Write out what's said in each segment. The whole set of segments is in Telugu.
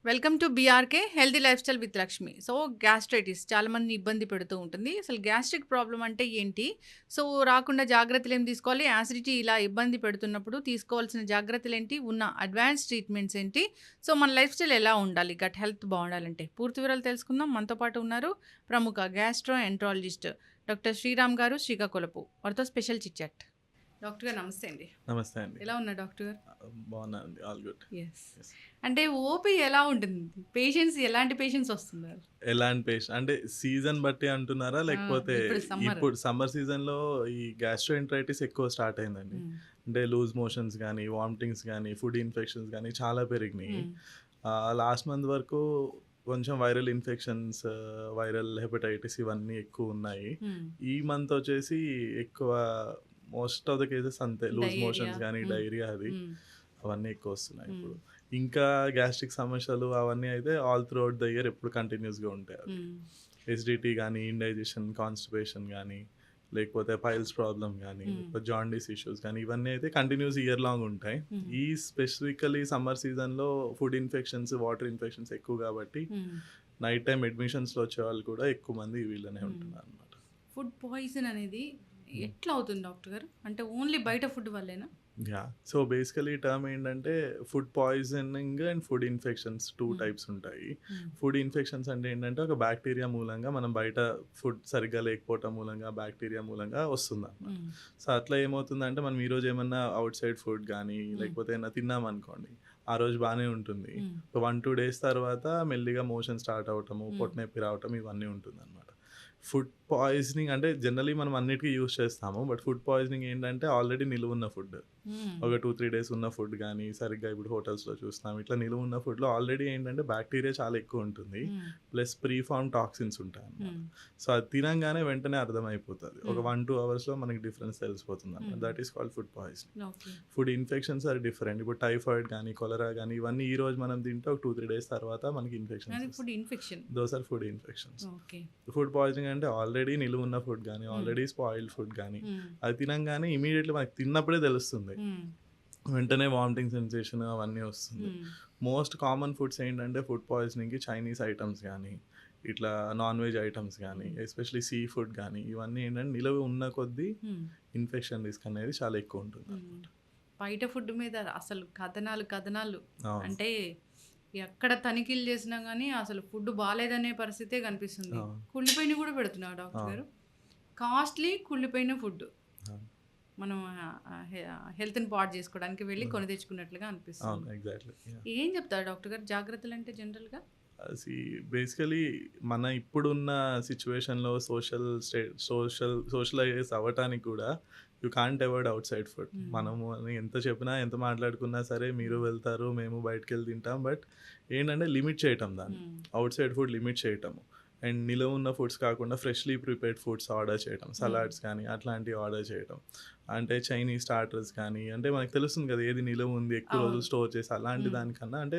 Welcome to BRK healthy life style with Lakshmi. So gastritis చాలా మంది ఇబ్బంది పెడుతూ ఉంటుంది. అసలు గ్యాస్ట్రిక్ ప్రాబ్లం అంటే ఏంటి? సో రాకుండా జాగ్రత్తలు ఏం తీసుకోవాలి? యాసిడిటీ ఇలా ఇబ్బంది పెడుతున్నప్పుడు తీసుకోవాల్సిన జాగ్రత్తలు ఏంటి? ఉన్న అడ్వాన్స్ ట్రీట్మెంట్స్ ఏంటి? సో మన లైఫ్ స్టైల్ ఎలా ఉండాలి గట్ హెల్త్ బాగుండాలంటే? పూర్తి వివరాలు తెలుసుకుందాం. మనతో పాటు ఉన్నారు ప్రముఖ గ్యాస్ట్రో ఎంట్రాలజిస్ట్ డాక్టర్ శ్రీరామ్ గారు, శ్రీకాకుళపు. వారితో స్పెషల్ చిట్చాట్. డాక్టర్ గారు నమస్తే అండి. నమస్తే అండి. ఎలా ఉన్నారు డాక్టర్ గారు? బాగున్నానండి. All good. ఎస్. అంటే ఓపీ ఎలా ఉంటుంది? పేషెంట్స్ ఎలాంటి పేషెంట్స్ వస్తున్నారు? ఎలాంటి అంటే సీజన్ బట్టి అంటున్నారా? లేకపోతే ఇప్పుడు సమ్మర్. ఇప్పుడు సమ్మర్ సీజన్‌లో ఈ గ్యాస్ట్రోఎంటరైటిస్ ఎక్కువ స్టార్ట్ అయిందండి. అంటే లూజ్ మోషన్స్ గానీ, వామిటింగ్స్ గానీ, ఫుడ్ ఇన్ఫెక్షన్స్ గానీ చాలా పెరిగినాయి. లాస్ట్ మంత్ వరకు కొంచెం వైరల్ ఇన్ఫెక్షన్స్, వైరల్ హెపటైటిస్ ఇవన్నీ ఎక్కువున్నాయి. ఈ మంత్ వచ్చేసి ఎక్కువ మోస్ట్ ఆఫ్ ద కేసెస్ అంతే. లూజ్ మోషన్స్ గానీ, డైరియా అవన్నీ ఎక్కువొస్తున్నాయి ఇప్పుడు. ఇంకా గ్యాస్ట్రిక్ సమస్యలు అవన్నీ అయితే ఆల్ త్రూఅవుట్ ద ఇయర్ ఎప్పుడు కంటిన్యూస్‌గా ఉంటాయి అవి. ఎసిడిటీ గానీ, ఇండైజెషన్, కాన్‌స్టిపేషన్ గానీ, లేకపోతే పైల్స్ ప్రాబ్లమ్ గానీ, లేకపోతే జాండీస్ ఇష్యూస్ గానీ, ఇవన్నీ అయితే కంటిన్యూస్ ఇయర్ లాంగ్ ఉంటాయి. ఈ స్పెసిఫికల్లీ సమ్మర్ సీజన్‌లో ఫుడ్ ఇన్ఫెక్షన్స్, వాటర్ ఇన్ఫెక్షన్స్ ఎక్కువ కాబట్టి నైట్ టైమ్ అడ్మిషన్స్‌లో వచ్చేవాళ్ళు కూడా ఎక్కువ మంది వీళ్ళనే ఉంటున్నారనమాట. ఫుడ్ పాయిజన్ అనేది ఎట్లా అవుతుంది డాక్టర్ గారు? అంటే ఓన్లీ బయట ఫుడ్ వల్లేనా? యాహ్! సో, బేసికలీ టర్మ్ ఏంటంటే food poisoning and food infections 2 types ఉంటాయి. ఫుడ్ ఇన్ఫెక్షన్స్ అంటే ఏంటంటే ఒక బ్యాక్టీరియా మూలంగా మనం బయట ఫుడ్ సరిగ్గా లేకపోవటం మూలంగా, బ్యాక్టీరియా మూలంగా వస్తుందన్నమాట. సో, అట్లా ఏమవుతుందంటే మనం ఈరోజు ఏమన్నా ఔట్ సైడ్ ఫుడ్ గానీ, లేకపోతే ఏమన్నా తిన్నామనుకోండి, ఆ రోజు బానే ఉంటుంది. 1, 2 డేస్ తర్వాత మెల్లిగా మోషన్ స్టార్ట్ అవ్వటము, పొట్ట నొప్పి రావటం ఇవన్నీ ఉంటుందన్నమాట. ఫుడ్ పాయిజనింగ్ అంటే జనరల్లీ మనం అన్నిటికి యూజ్ చేస్తాము. బట్ ఫుడ్ పాయిజనింగ్ ఏంటంటే ఆల్రెడీ నిలువున్న ఫుడ్. ఒక 2, 3 డేస్ ఉన్న ఫుడ్ గానీ, సరిగ్గా ఇప్పుడు హోటల్స్‌లో చూస్తున్నాం. ఇట్లా నిలువున్న ఫుడ్‌లో ఆల్రెడీ ఏంటంటే బ్యాక్టీరియా చాలా ఎక్కువ ఉంటుంది. ప్లస్ ప్రీ ఫార్మ్ టాక్సిన్స్ ఉంటాయన్నమాట. సో, అది తినంగానే వెంటనే అర్థమైపోతది. ఒక 1, 2 అవర్స్‌లో మనకి డిఫరెన్స్ తెలిసిపోతుందన్నమాట. That is called food poisoning. Okay. Food infections are different. ఇప్పుడు టైఫాయిడ్ గానీ, కొలరా గానీ ఇవన్నీ ఈ రోజు మనం తింటే ఒక 2, 3 డేస్ తర్వాత మనకి ఇన్ఫెక్షన్స్ అది వస్తాయి. Food infection. Those are food infections. Okay. Food poisoning అంటే ఆల్రెడీ నిలువున్న ఫుడ్ గానీ, ఆల్రెడీ స్పాయిల్డ్ ఫుడ్ గానీ, అది తినంగానే ఇమ్మీడియేట్‌లీ మనకి తిన్నప్పుడే తెలుస్తుంది. వెంటనే వామిటింగ్ సెన్సేషన్ అవన్నీ వస్తుంది. మోస్ట్ కామన్ ఫుడ్స్ ఏంటంటే ఫుడ్ పాయిజనింగ్‌కి చైనీస్ ఐటమ్స్ గానీ, ఇట్లా నాన్ వెజ్ ఐటమ్స్ గానీ, ఎస్పెషల్లీ సీ ఫుడ్ గానీ, ఇవన్నీ ఏంటంటే నిలువ ఉన్న కొద్దీ ఇన్ఫెక్షన్ రిస్క్ అనేది చాలా ఎక్కువ ఉంటుందన్నమాట. బయట ఫుడ్ మీద అసలు కథనాలు కథనాలు. అవును. అంటే ఎక్కడ తనిఖీలు చేసినా గానీ అసలు ఫుడ్ బాలేదనే పరిస్థితే కనిపిస్తుంది. అవును. కుళ్ళిపోయినవి కూడా పెడుతున్నారు డాక్టర్ గారు. కాస్ట్‌లీ కుళ్ళిపోయిన ఫుడ్. అవును. మనం హెల్త్‌ని పాడు చేసుకోవడానికి వెళ్ళి కొని తెచ్చుకున్నట్లుగా అవును. అనిపిస్తుంది. ఎగ్జాక్ట్‌లీ. యాహ్! ఏం చెప్తారు డాక్టర్ గారు జాగ్రత్తలంటే జనరల్‌గా? సీ బేసికలీ మన ఇప్పుడున్న సిచ్యువేషన్‌లో సోషలైజ్ అవ్వటానికి కూడా you can't avoid out side food. మనము ఎంత చెప్పినా, ఎంత మాట్లాడుకున్నా సరే మీరు వెళ్తారు, మేము బయటికెళ్ళి తింటాం. బట్ ఏంటంటే లిమిట్ చేయటం దాన్ని. ఔట్ సైడ్ ఫుడ్ లిమిట్ చేయటము. అండ్ నిలువ ఉన్న ఫుడ్స్ కాకుండా ఫ్రెష్‌లీ ప్రిపేర్డ్ ఫుడ్స్ ఆర్డర్ చేయటం. సలాడ్స్ కానీ అట్లాంటివి ఆర్డర్ చేయటం. అంటే చైనీస్ స్టార్టర్స్ కానీ, అంటే మనకు తెలుస్తుంది కదా ఏది నిలువ ఉంది, ఎక్కువ రోజులు స్టోర్ చేసి అలాంటి దానికన్నా అంటే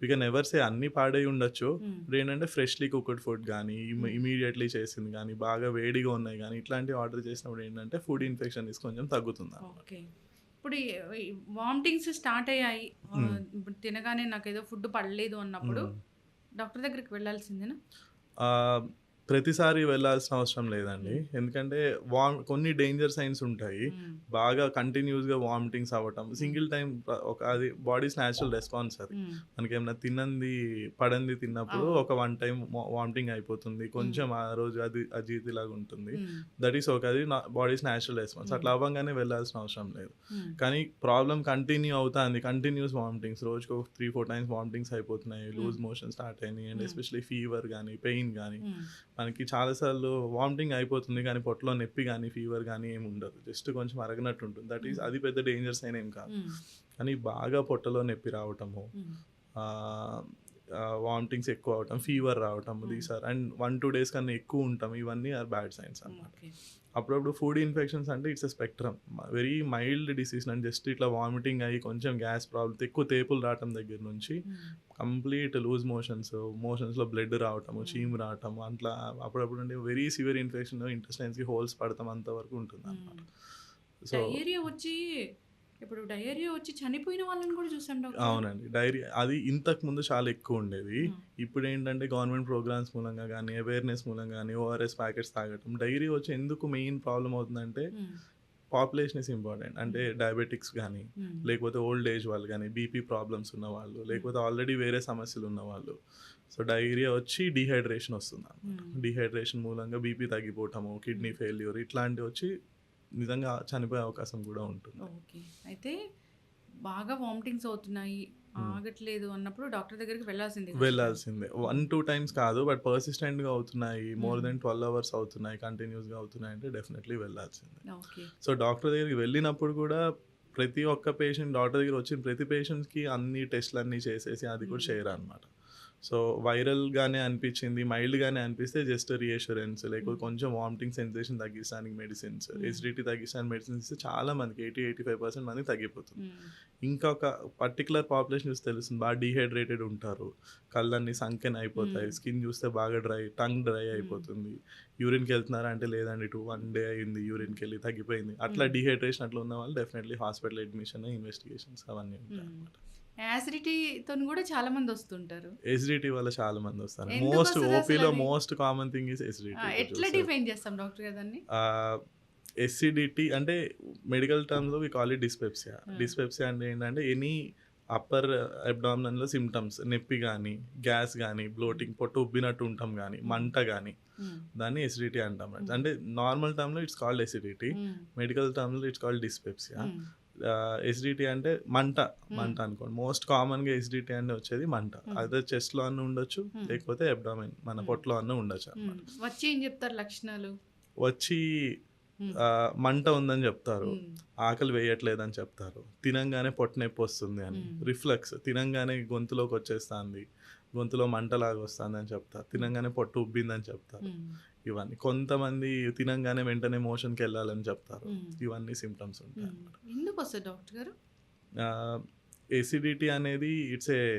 వీ కెన్ నెవర్ సే అన్నీ పాడై ఉండొచ్చు. ఇప్పుడు ఏంటంటే ఫ్రెష్‌లీ కుక్డ్ ఫుడ్ గానీ, ఇమ్మీడియేట్‌లీ చేసింది గానీ, బాగా వేడిగా ఉన్నాయి గానీ, ఇట్లాంటివి ఆర్డర్ చేసినప్పుడు ఏంటంటే ఫుడ్ ఇన్ఫెక్షన్ రిస్క్ కొంచెం తగ్గుతుందన్నమాట. ఓకే. ఇప్పుడు ఈ వామిటింగ్స్ స్టార్ట్ అయ్యాయి. ఇప్పుడు తినగానే నాకేదో ఫుడ్ పడలేదు అన్నప్పుడు డాక్టర్ దగ్గరికి వెళ్ళాల్సిందేనా? ఆహ్, ప్రతిసారి వెళ్ళాల్సిన అవసరం లేదండి. ఎందుకంటే కొన్ని డేంజర్ సైన్స్ ఉంటాయి. బాగా కంటిన్యూస్‌గా వామిటింగ్స్ అవ్వటం, సింగిల్ టైమ్ అది బాడీస్ న్యాచురల్ రెస్పాన్స్ అది. మనకేమన్నా పడంది తిన్నప్పుడు ఒక వన్ టైమ్ వామిటింగ్ అయిపోతుంది. కొంచెం ఆ రోజు అది అజీర్తిలాగా ఉంటుంది. That is okay. అది బాడీస్ న్యాచురల్ రెస్పాన్స్. అట్లా అవ్వంగానే వెళ్ళాల్సిన అవసరం లేదు. కానీ ప్రాబ్లమ్ కంటిన్యూ అవుతాంది. కంటిన్యూస్ వామిటింగ్స్ రోజుకి ఒక 3, 4 టైమ్స్ వామిటింగ్స్ అయిపోతున్నాయి. లూజ్ మోషన్ స్టార్ట్ అయినాయి. అండ్ ఎస్పెషల్లీ ఫీవర్ గానీ, పెయిన్ గానీ, మనకి చాలా సార్లు వామిటింగ్ అయిపోతుంది కానీ పొట్టలో నొప్పి కానీ, ఫీవర్ కానీ ఏమి ఉండదు. జస్ట్ కొంచెం అరగనట్టు ఉంటుంది. దట్ ఈస్ అది పెద్ద డేంజర్ సైన్ ఏం కాదు. కానీ బాగా పొట్టలో నొప్పి రావటము, వామిటింగ్స్ ఎక్కువ అవటం, ఫీవర్ రావటం, దీస్ ఆర్ అండ్ 1, 2 డేస్ కన్నా ఎక్కువ ఉంటాం. ఇవన్నీ ఆర్ బ్యాడ్ సైన్స్ అన్నమాట. అప్పుడప్పుడు ఫుడ్ ఇన్ఫెక్షన్స్ అంటే it's a spectrum. Very mild disease and just ఇట్లా వామిటింగ్ అయ్యి కొంచెం గ్యాస్ ప్రాబ్లమ్, ఎక్కువ తేపులు రావటం దగ్గర నుంచి కంప్లీట్ లూజ్ మోషన్స్‌లో బ్లడ్ రావటము, చీము రావటము, అట్లా అప్పుడప్పుడు అంటే వెరీ సివియర్ ఇన్ఫెక్షన్ ఇంటెస్టైన్స్‌కి హోల్స్ పడటం అంతవరకు ఉంటుందన్నమాట. సో డయేరియా వచ్చి ఇప్పుడు డయేరియా వచ్చి చనిపోయిన వాళ్ళని కూడా చూసాం డాక్టర్ గారు. అవునండి. డైరీ అది ఇంతకుముందు చాలా ఎక్కువుండేది. హ్మ్. ఇప్పుడేంటంటే గవర్నమెంట్ ప్రోగ్రామ్స్ మూలంగా గానీ, అవేర్‌నెస్ మూలంగా గానీ, ఓఆర్ఎస్ ప్యాకెట్స్ తాగటం. డైరీ వచ్చి ఎందుకు మెయిన్ ప్రాబ్లమ్ అవుతుందంటే హ్మ్. Population is important. అంటే హ్మ్. డయాబెటిక్స్ గానీ, హ్మ్. లేకపోతే ఓల్డ్ ఏజ్ వాళ్ళు గానీ, బీపీ ప్రాబ్లమ్స్ ఉన్నవాళ్ళు, హ్మ్. లేకపోతే ఆల్రెడీ వేరే సమస్యలున్నవాళ్ళు. సో, డయేరియా వచ్చి డీహైడ్రేషన్ వస్తుందనమాట. హ్మ్. డీహైడ్రేషన్ మూలంగా బీపీ తగ్గిపోవటము, కిడ్నీ హ్మ్. ఫెయిల్యూర్ ఇట్లాంటివొచ్చి నిజంగా చనిపోయే అవకాశం గూడా ఉంటుంది. ఓకే. అయితే బాగా వామిటింగ్స్ అవుతున్నాయి, హ్మ్. ఆగట్లేదు అన్నప్పుడు డాక్టర్ దగ్గరికి వెళ్ళాల్సిందే ఖచ్చితంగా. వెళ్ళాల్సిందే. హ్మ్. 1, 2 టైమ్స్ కాదు. బట్ పర్సిస్టెంట్‌గా అవుతున్నాయి. మోర్ హ్మ్. దెన్ 12 అవర్స్ అవుతున్నాయి. కంటిన్యూయస్‌గా అవుతున్నాయంటే డెఫినెట్‌లీ వెళ్ళాల్సిందే. ఓకే. సో, డాక్టర్ దగ్గరికి వెళ్ళినప్పుడు కూడా ప్రతి ఒక్క పేషెంట్ డాక్టర్ దగ్గర వచ్చిన ప్రతి పేషెంట్స్‌కి అన్ని టెస్ట్‌లన్నీ చేసేసి అది కూడా హ్మ్. చేయరనమాట. సో, వైరల్‌గానే అనిపించింది, మైల్డ్‌గానే అనిపిస్తే జస్ట్ రీఅష్యూరెన్స్ లేకపోతే హ్మ్. కొంచెం వామిటింగ్ సెన్సేషన్ తగ్గించడానికి మెడిసిన్స్, హ్మ్. ఎసిడిటీ తగ్గించడానికి మెడిసిన్స్ ఇస్తే చాలా మందికి 85% మందికి తగ్గిపోతుంది. హ్మ్. ఇంకొక పర్టిక్యులర్ పాపులేషన్ చూస్తే తెలుస్తుంది. బాగా డీహైడ్రేటెడ్ ఉంటారు. కళ్ళన్నీ సంకెన్ అయిపోతాయి. హ్మ్. స్కిన్ చూస్తే బాగా టంగ్ డ్రై హ్మ్. అయిపోతుంది. యూరిన్‌కెళ్తున్నారా అంటే లేదండి 1 డే అయింది యూరిన్‌కెళ్ళి తగ్గిపోయింది. అట్లా హ్మ్. డీహైడ్రేషన్ అట్లా ఉన్నవాళ్ళు డెఫినెట్‌లీ హాస్పిటల్ అడ్మిషన్, ఇన్వెస్టిగేషన్స్ అవన్నీ హ్మ్. ఉంటాయన్నమాట. యాసిడిటీతోని గూడా చాలా మందొస్తుంటారు. ఎసిడిటీ వల్ల చాలా మందొస్తారు. ఎందుకొస్తదసలది? మోస్ట్ కామన్ థింగ్ ఈస్ ఆ! ఎసిడిటీ ఇప్పుడు ఎట్లా చూస్తే. డిఫైన్ చేస్తాం డాక్టర్ గారు దాన్ని? ఆహ్, ఎసిడిటీ అంటే మెడికల్ టర్మ్స్‌లో we call it dyspepsia. Hmm. Dyspepsia అంటే ఏంటంటే ఎనీ అప్పర్ అబ్డామినన్‌లో సింప్టమ్స్ నొప్పి గాని, గ్యాస్ గాని, హ్మ్. బ్లోటింగ్ పొట్ట ఉబ్బినట్టు ఉండటం గాని, హ్మ్. మంట గాని హ్మ్. దాన్ని ఎసిడిటీ అంటాం. హ్మ్. అంటే నార్మల్ టర్మ్‌లో ఇట్స్ కాల్డ్ ఎసిడిటీ. హ్మ్. మెడికల్ టర్మ్‌లో ఇట్స్ కాల్డ్ డిస్పెప్సియా. హ్మ్. ఎసిడిటీ అంటే మంట, హ్మ్. మంట అనుకోండి. మోస్ట్ కామన్‌గా ఎసిడిటీ అంటే వచ్చేది మంట. హ్మ్. అదే చెస్ట్‌లో అన్నా ఉండొచ్చు, హ్మ్. లేకపోతే అబ్డామెన్ మన హ్మ్. పొట్టలో అన్నా హ్మ్. ఉండొచ్చనమాట. వచ్చి ఏం జెప్తారు లక్షణాలు? వచ్చి హ్మ్. మంట ఉందని జెప్తారు. హ్మ్. ఆకలి వేయట్లేదని చెప్తారు. తినంగానే పొట్ట నొప్పొస్తుంది అని. హ్మ్. రిఫ్లక్స్ తినంగానే గొంతులోకొచ్చేస్తాంది. గొంతులో మంటలాగా వస్తాందని చెప్తారు. హ్మ్. తినంగానే పొట్ట ఉబ్బిందని చెప్తారు. హ్మ్. ఇవన్నీ. కొంతమంది తినంగానే వెంటనే మోషన్‌కెళ్ళాలని చెప్తారు. హ్మ్. ఇవన్నీ సింప్టమ్స్ హ్మ్. ఉంటాయన్నమాట. ఎందుకొస్తది డాక్టర్ గారు? ఆహ్, ఎసిడిటీ అనేది ఇట్స్ ఏ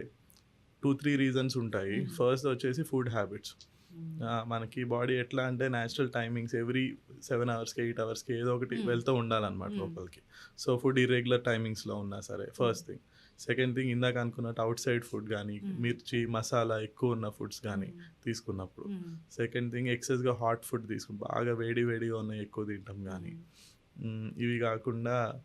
2, 3 రీజన్స్ ఉంటాయి. హ్మ్. ఫస్ట్ వచ్చేసి ఫుడ్ హ్యాబిట్స్. హ్మ్. మనకి బాడీ ఎట్లా అంటే నేచురల్ టైమింగ్స్ ఎవ్రీ 7 అవర్స్‌కి, 8 అవర్స్‌కి ఏదో ఒకటి హ్మ్. వెళ్తూ ఉండాలన్నమాట హ్మ్. లోపలికి. సో, ఫుడ్ ఇర్రెగ్యులర్ టైమింగ్స్‌లో ఉన్నా సరే హ్మ్. First thing. సెకండ్ థింగ్ ఇందాక అనుకున్నట్టు ఔట్ సైడ్ ఫుడ్ గానీ, హ్మ్. మిర్చి, మసాలా ఎక్కువున్న ఫుడ్స్ గానీ హ్మ్. తీసుకున్నప్పుడు. హ్మ్. సెకండ్ థింగ్ ఎక్సెస్‌గా హాట్ ఫుడ్ బాగా వేడి వేడిగా ఉన్నయి ఎక్కువ తినటం గానీ. హ్మ్. ఇవి గాకుండా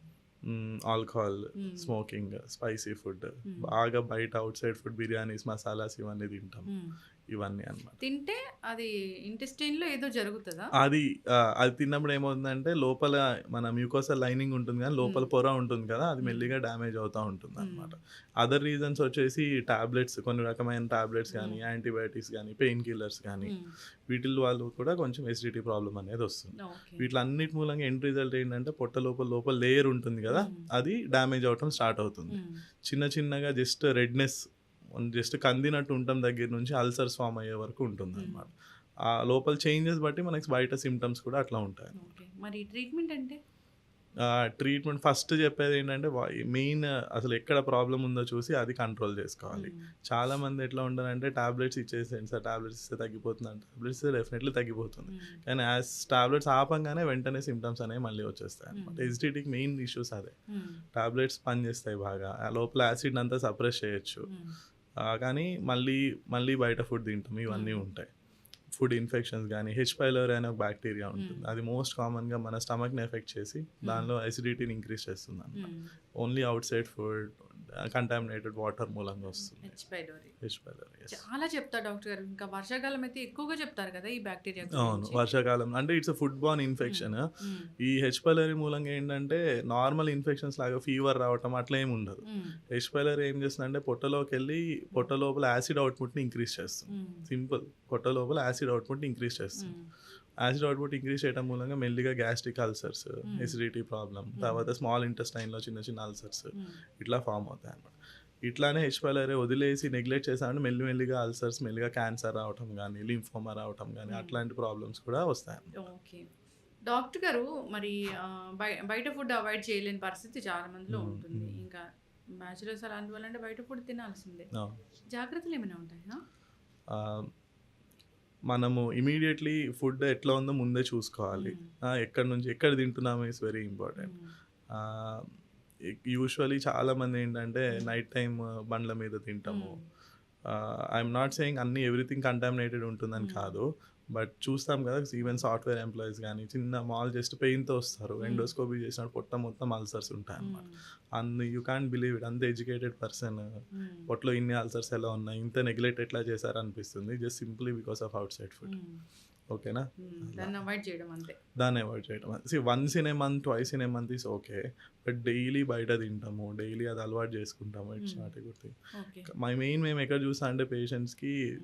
ఆల్కహాల్, హ్మ్. స్మోకింగ్, స్పైసీ ఫుడ్, హ్మ్. బాగా బయట out side food biryanis, masalas ఇవన్నీ తింటాం. హ్మ్. ఇవన్నీ అన్నమాట. తింటే అది ఇంటెస్టైన్‌లో ఏదో జరుగుతదా? అది అది తిన్నప్పుడు ఏమవుతుందంటే లోపల మన మ్యూకోసల్ లైనింగ్ ఉంటుంది గానీ, హ్మ్. లోపల పొర ఉంటుంది కదా! అది హ్మ్. మెల్లిగా డ్యామేజ్ అవుతా హ్మ్. ఉంటుందన్నమాట. అదర్ రీజన్స్ వచ్చేసి టాబ్లెట్స్ కొన్ని రకమైన టాబ్లెట్స్ గానీ, హ్మ్. యాంటీబయాటిక్స్ గానీ, పెయిన్ కిల్లర్స్ గానీ, హ్మ్. వీటిల వల్ల కూడా కొంచెం ఎసిడిటీ ప్రాబ్లమ్ అనేదొస్తుంది. ఓకే. వీటిలన్నిటి మూలంగా ఎండ్ రిజల్ట్ ఏంటంటే పొట్ట లోపల లేయర్ ఉంటుంది గదా! హ్మ్. అది డ్యామేజ్ అవ్వటం స్టార్ట్ అవుతుంది. హ్మ్. చిన్నగా జస్ట్ రెడ్‌నెస్ జస్ట్ కందినట్టు ఉండటం దగ్గర నుంచి అల్సర్స్ ఫార్మ్ అయ్యే వరకు హ్మ్. ఉంటుందన్నమాట. ఆ లోపల చేంజెస్ బట్టి మనకి బయట సింప్టమ్స్ కూడా అట్లా ఉంటాయన్నమాట. ఓకే. మరి ట్రీట్మెంట్ అంటే? ట్రీట్మెంట్ ఫస్ట్ చెప్పేదేంటంటే మెయిన్ అసలు ఎక్కడ ప్రాబ్లమ్ ఉందో చూసి అది కంట్రోల్ చేసుకోవాలి. హ్మ్. చాలామంది ఎట్లా ఉంటారంటే టాబ్లెట్స్ ఇచ్చేసేయండి సార్, టాబ్లెట్స్ ఇస్తే తగ్గిపోతుందంట. టాబ్లెట్స్ ఇస్తే డెఫినెట్‌లీ తగ్గిపోతుంది. హ్మ్. కానీ టాబ్లెట్స్ ఆపంగానే వెంటనే సింప్టమ్స్ అనేవి మళ్ళీ వచ్చేస్తాయన్నమాట. హ్మ్. ఎసిడిటీకి మెయిన్ ఇష్యూస్ అదే. హ్మ్. టాబ్లెట్స్ పనిచేస్తాయి బాగా. ఆ లోపల యాసిడ్‌ని అంతా సప్రెస్ చేయొచ్చు. హ్మ్. కానీ మళ్ళీ బయట ఫుడ్ తింటాం. ఇవన్నీ హ్మ్. ఉంటాయి. ఫుడ్ ఇన్ఫెక్షన్స్ గానీ, హెచ్ పైలోరీ అనే ఒక బ్యాక్టీరియా ఉంటుంది. హ్మ్. అది మోస్ట్ కామన్‌గా మన స్టమక్‌ని ఎఫెక్ట్ చేసి హ్మ్. దానిలో అసిడిటీని ఇంక్రీజ్ చేస్తుందన్నమాట. హ్మ్. Only out side food, contaminated water మూలంగా వస్తుంది. H pylori. H pylori yes. చాలా చెప్తారు డాక్టర్ గారు. ఇంకా వర్షాకాలం అయితే ఎక్కువగా చెప్తారు కదా! ఈ బ్యాక్టీరియా అవును. గురించి. వర్షాకాలం అంటే ఇట్స్ ఎ ఫుడ్ బోర్న్ హ్మ్. ఇన్ఫెక్షన్. హ్మ్. ఈ హెచ్ పైలోరీ మూలంగా ఏంటంటే నార్మల్ ఇన్ఫెక్షన్స్ లాగా ఫీవర్ రావటం అట్లా ఏమి ఉండదు. హ్మ్. హెచ్ పైలోరీ ఏం చేస్తుందంటే పొట్టలోకెళ్ళి పొట్ట లోపల యాసిడ్ అవుట్‌పుట్‌ని ఇంక్రీజ్ చేస్తుంది. హ్మ్. సింపుల్. పొట్ట లోపల యాసిడ్ అవుట్‌పుట్‌ని ఇంక్రీజ్ చేస్తుంది. హ్మ్. యాసిడ్ అవుట్‌పుట్ ఇంక్రీజ్ చేయడం మూలంగా మెల్లిగా గ్యాస్ట్రిక్ అల్సర్స్, హ్మ్. ఎసిడిటీ ప్రాబ్లమ్, హ్మ్. తర్వాత స్మాల్ ఇంటెస్టైన్‌లో చిన్న అల్సర్స్ హ్మ్. ఇట్లా ఫార్మ్ అవుతాయన్నమాట. ఇట్లానే హెచ్ పైలోరీ వదిలేసి నెగ్లెక్ట్ చేసామంటే మెల్లిగా అల్సర్స్, మెల్లిగా క్యాన్సర్ రావటం గానీ, లింఫోమా రావటం గానీ హ్మ్. అట్లాంటి ప్రాబ్లమ్స్ కూడా వస్తాయన్నమాట. ఓకే. డాక్టర్ గారు మరి బయట ఫుడ్ అవాయిడ్ చేయలేని పరిస్థితి చాలా మందిలో హ్మ్. ఉంటుంది. హ్మ్. ఇంకా బ్యాచిలర్స్ అలాంటి వాళ్ళంటే బయట ఫుడ్ తినాల్సిందే. అవును. జాగ్రత్తలు ఏమైనా ఉంటాయా? ఆహ్, మనము ఇమ్మీడియేట్‌లీ ఫుడ్ ఎట్లా ఉందో ముందే చూసుకోవాలి. హ్మ్. ఎక్కడి నుంచి ఎక్కడ తింటున్నాము ఈస్ వెరీ ఇంపార్టెంట్. హ్మ్. ఆహ్, యూజువల్లీ చాలామంది ఏంటంటే నైట్ టైమ్ బండ్ల మీద తింటాము. హ్మ్. ఐఎమ్ నాట్ సేయింగ్ అన్నీ ఎవ్రీథింగ్ కంటామినేటెడ్ ఉంటుందని హ్మ్. కాదు. బట్ చూస్తాం కదా! ఈవెన్ సాఫ్ట్‌వేర్ ఎంప్లాయీస్ గానీ, చిన్న మాల్ జస్ట్ పెయిన్‌తో వస్తారు. హ్మ్. ఎండోస్కోపీ చేసినప్పుడు పొట్ట మొత్తం అల్సర్స్ ఉంటాయన్నమాట. Hmm. You can't believe it. అంత ఎడ్యుకేటెడ్ పర్సన్ హ్మ్. పొట్టలో ఇన్ని అల్సర్స్ ఎలా ఉన్నాయి? ఇంత నెగ్లెక్ట్ ఎట్లా చేశారనిపిస్తుంది. Just simply because of outside food. Hmm. ఓకేనా? అలా. దాన్ని అవాయిడ్ చేయడం అంతే. దాన్ని అవాయిడ్ చేయడం. Once in a month, twice in a month is okay. But daily బయట తింటాము. డైలీ అది అలవాటు చేసుకుంటాము. ఇట్స్ హ్మ్. Not a good thing. Okay. మేము ఎక్కడ చూస్తా అంటే పేషెంట్స్‌కి హ్మ్.